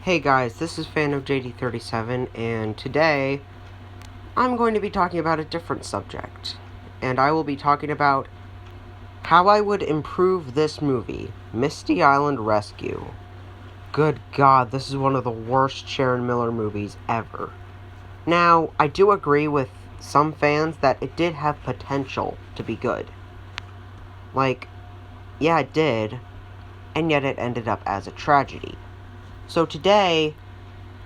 Hey guys, this is Fan of JD37, and today I'm going to be talking about a different subject. And I will be talking about how I would improve this movie, Misty Island Rescue. Good God, this is one of the worst Sharon Miller movies ever. Now, I do agree with some fans that it did have potential to be good. Like, yeah, it did, and yet it ended up as a tragedy. So today,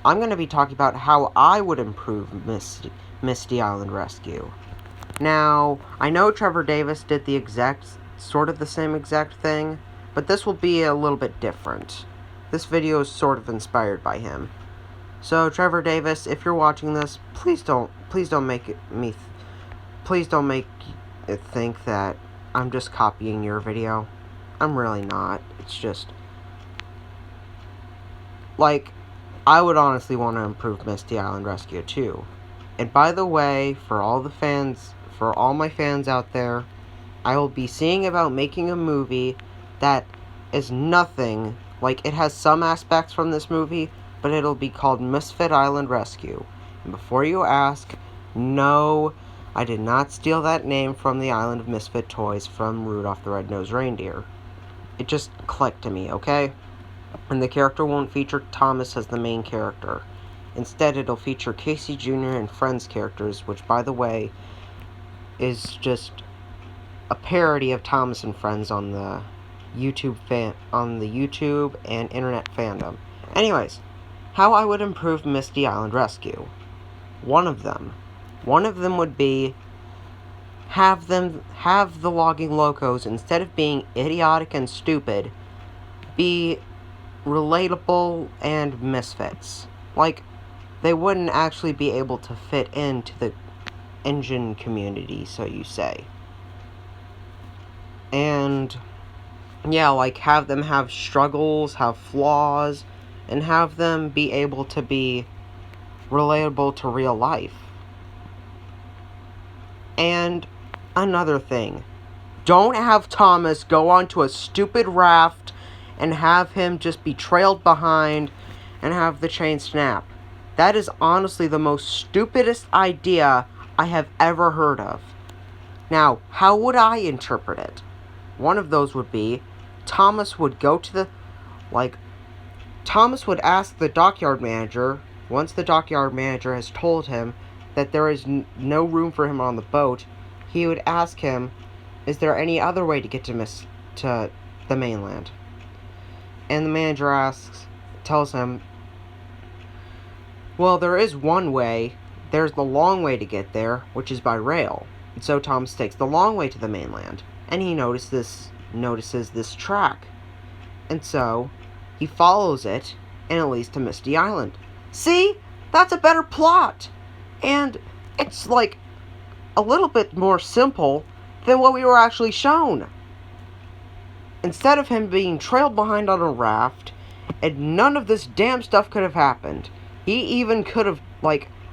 I'm going to be talking about how I would improve Misty Island Rescue. Now, I know Trevor Davis did the sort of the same exact thing, but this will be a little bit different. This video is sort of inspired by him. So, Trevor Davis, if you're watching this, please don't make it think that I'm just copying your video. I'm really not. It's just, like, I would honestly want to improve Misty Island Rescue too. And by the way, for all my fans out there, I will be seeing about making a movie that is nothing, like it has some aspects from this movie, but it'll be called Misfit Island Rescue. And before you ask, no, I did not steal that name from the Island of Misfit Toys from Rudolph the Red-Nosed Reindeer. It just clicked to me, okay? And the character won't feature Thomas as the main character. Instead, it'll feature Casey Jr. and Friends characters, which, by the way, is just a parody of Thomas and Friends on the YouTube and internet fandom. Anyways, how I would improve Misty Island Rescue. One of them would be have the logging locos, instead of being idiotic and stupid, be relatable and misfits. Like, they wouldn't actually be able to fit into the engine community, so you say. And, yeah, like, have them have struggles, have flaws, and have them be able to be relatable to real life. And another thing, don't have Thomas go onto a stupid raft and have him just be trailed behind and have the chain snap. That is honestly the most stupidest idea I have ever heard of. Now, how would I interpret it? One of those would be, Thomas would ask the dockyard manager, once the dockyard manager has told him that there is no room for him on the boat, he would ask him, is there any other way to get to the mainland? And the manager tells him, well, there is one way. There's the long way to get there, which is by rail. And so Thomas takes the long way to the mainland, and he notices this track. And so he follows it, and it leads to Misty Island. See? That's a better plot. And it's like a little bit more simple than what we were actually shown. Instead of him being trailed behind on a raft, and none of this damn stuff could have happened. He even could have,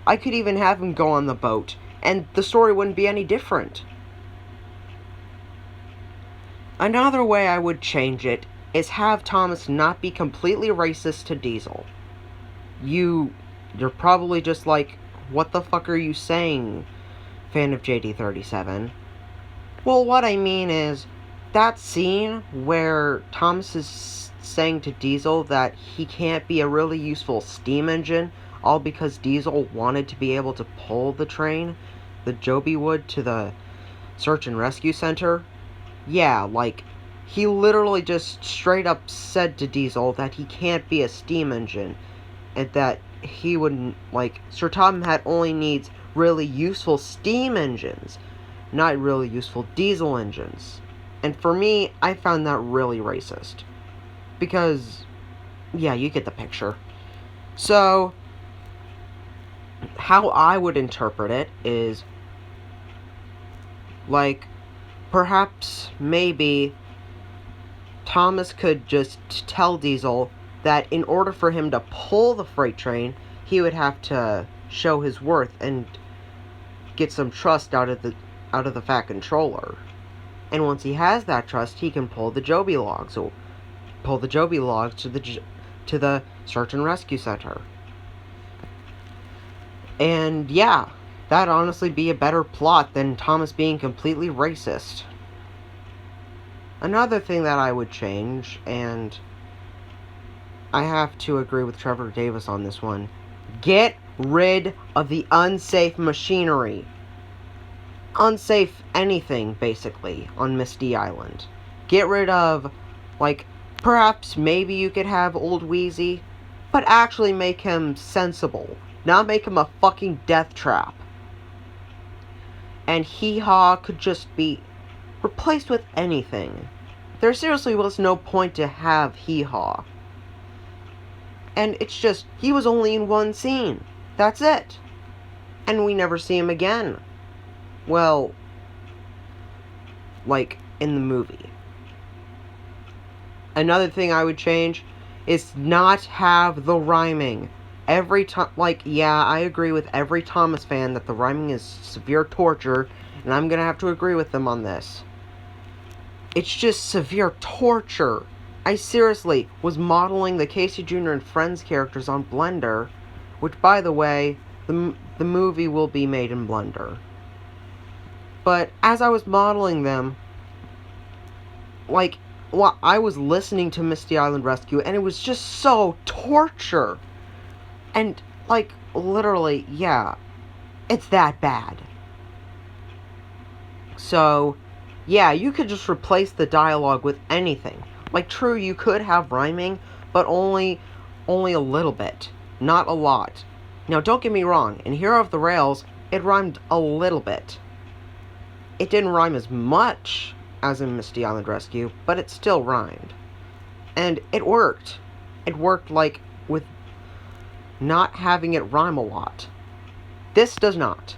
I could even have him go on the boat, and the story wouldn't be any different. Another way I would change it is have Thomas not be completely racist to Diesel. You're probably just like, what the fuck are you saying, fan of JD37? Well, what I mean is, that scene where Thomas is saying to Diesel that he can't be a really useful steam engine, all because Diesel wanted to be able to pull the train, the Joby would, to the search and rescue center. Yeah, he literally just straight up said to Diesel that he can't be a steam engine, and that he wouldn't, Sir Tom only needs really useful steam engines, not really useful diesel engines. And for me, I found that really racist. Because, yeah, you get the picture. So, how I would interpret it is, perhaps, maybe, Thomas could just tell Diesel that in order for him to pull the freight train, he would have to show his worth and get some trust out of the Fat Controller. And once he has that trust, he can pull the Joby logs, to to the search and rescue center. And yeah, that'd honestly be a better plot than Thomas being completely racist. Another thing that I would change, and I have to agree with Trevor Davis on this one, get rid of the unsafe machinery. Unsafe anything, basically, on Misty Island. Get rid of, like, perhaps maybe you could have Old Wheezy, but actually make him sensible. Not make him a fucking death trap. And Hee Haw could just be replaced with anything. There seriously was no point to have Hee Haw. And it's just, he was only in one scene. That's it. And we never see him again. Well, like, in the movie. Another thing I would change is not have the rhyming. Every time, like, yeah, I agree with every Thomas fan that the rhyming is severe torture, and I'm gonna have to agree with them on this. It's just severe torture. I seriously was modeling the Casey Jr. and Friends characters on Blender, which, by the way, the movie will be made in Blender. But as I was modeling them, like, well, I was listening to Misty Island Rescue, and it was just so torture. And, like, literally, yeah, it's that bad. So, yeah, you could just replace the dialogue with anything. Like, true, you could have rhyming, but only a little bit, not a lot. Now, don't get me wrong, in Hero of the Rails, it rhymed a little bit. It didn't rhyme as much as in Misty Island Rescue, but it still rhymed. And it worked. It worked, like, with not having it rhyme a lot. This does not.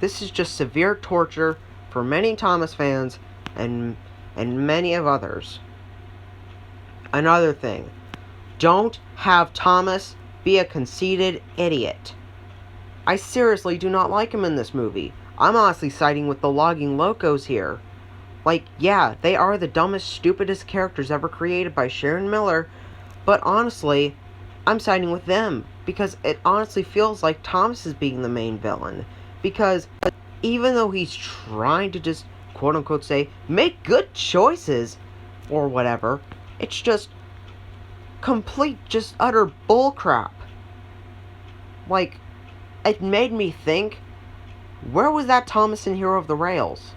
This is just severe torture for many Thomas fans and many of others. Another thing, don't have Thomas be a conceited idiot. I seriously do not like him in this movie. I'm honestly siding with the Logging Locos here. Like, yeah, they are the dumbest, stupidest characters ever created by Sharon Miller, but honestly, I'm siding with them, because it honestly feels like Thomas is being the main villain. Because even though he's trying to just, quote-unquote, say, make good choices, or whatever, it's just complete, just utter bullcrap. Like, it made me think, where was that Thomas in Hero of the Rails?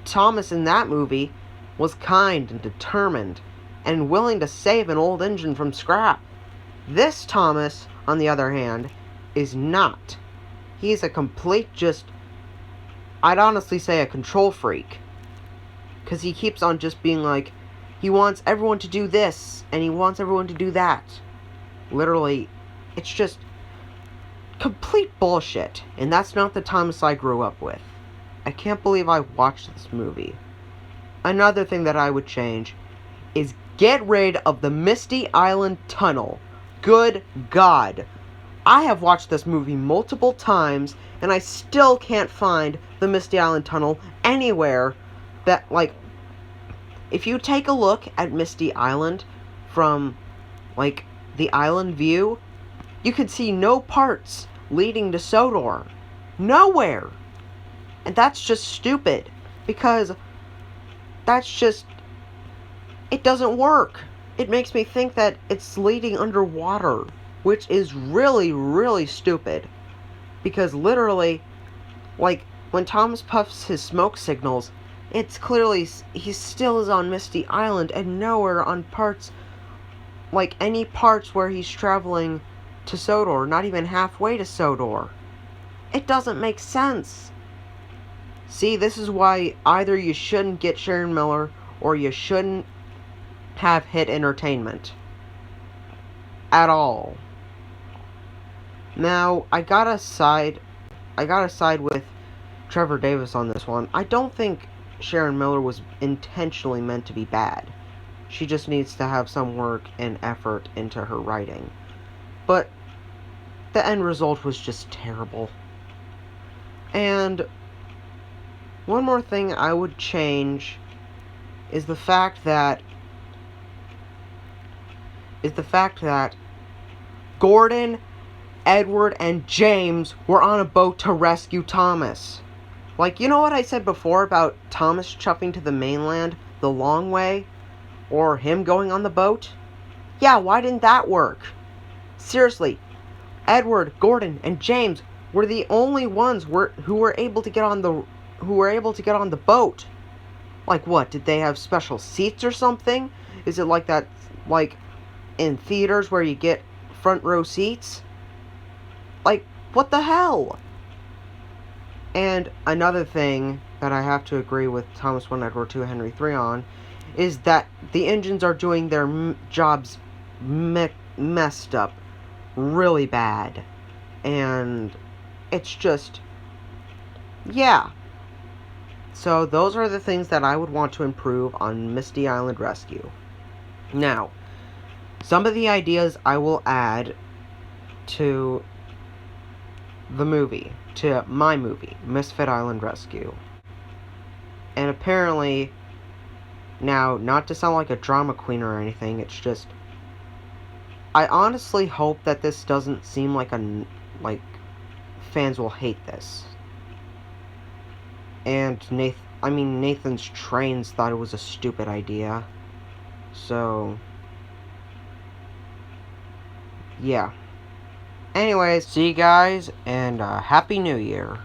Thomas in that movie was kind and determined, and willing to save an old engine from scrap. This Thomas, on the other hand, is not. He's a complete I'd honestly say a control freak. Because he keeps on just being like, he wants everyone to do this, and he wants everyone to do that. Literally, it's just complete bullshit, and that's not the Thomas I grew up with. I can't believe I watched this movie. Another thing that I would change is get rid of the Misty Island Tunnel. Good God. I have watched this movie multiple times, and I still can't find the Misty Island Tunnel anywhere that, like, if you take a look at Misty Island from, like, the island view, you can see no parts leading to Sodor. Nowhere! And that's just stupid, because that's just, it doesn't work. It makes me think that it's leading underwater, which is really, really stupid. Because literally, like, when Thomas puffs his smoke signals, it's clearly, he still is on Misty Island and nowhere on parts, like, any parts where he's traveling to Sodor, not even halfway to Sodor. It doesn't make sense. See, this is why either you shouldn't get Sharon Miller, or you shouldn't have Hit Entertainment. At all. Now, I gotta side with Trevor Davis on this one. I don't think Sharon Miller was intentionally meant to be bad. She just needs to have some work and effort into her writing. But the end result was just terrible. And one more thing I would change is the fact that is the fact that Gordon, Edward, and James were on a boat to rescue Thomas. Like, you know what I said before about Thomas chuffing to the mainland the long way? Or him going on the boat? Yeah, why didn't that work? Seriously, Edward, Gordon, and James were the only ones who were able to get on the boat. Like what? Did they have special seats or something? Is it like that, like in theaters where you get front row seats? Like, what the hell? And another thing that I have to agree with Thomas 1, Edward 2, Henry 3 on is that the engines are doing their jobs messed up really bad. And it's just, yeah. So those are the things that I would want to improve on Misty Island Rescue. Now, some of the ideas I will add to the movie, to my movie, Misfit Island Rescue. And apparently, now, not to sound like a drama queen or anything, it's just, I honestly hope that this doesn't seem like fans will hate this. And Nathan's trains thought it was a stupid idea. So, yeah. Anyways, see you guys, and Happy New Year.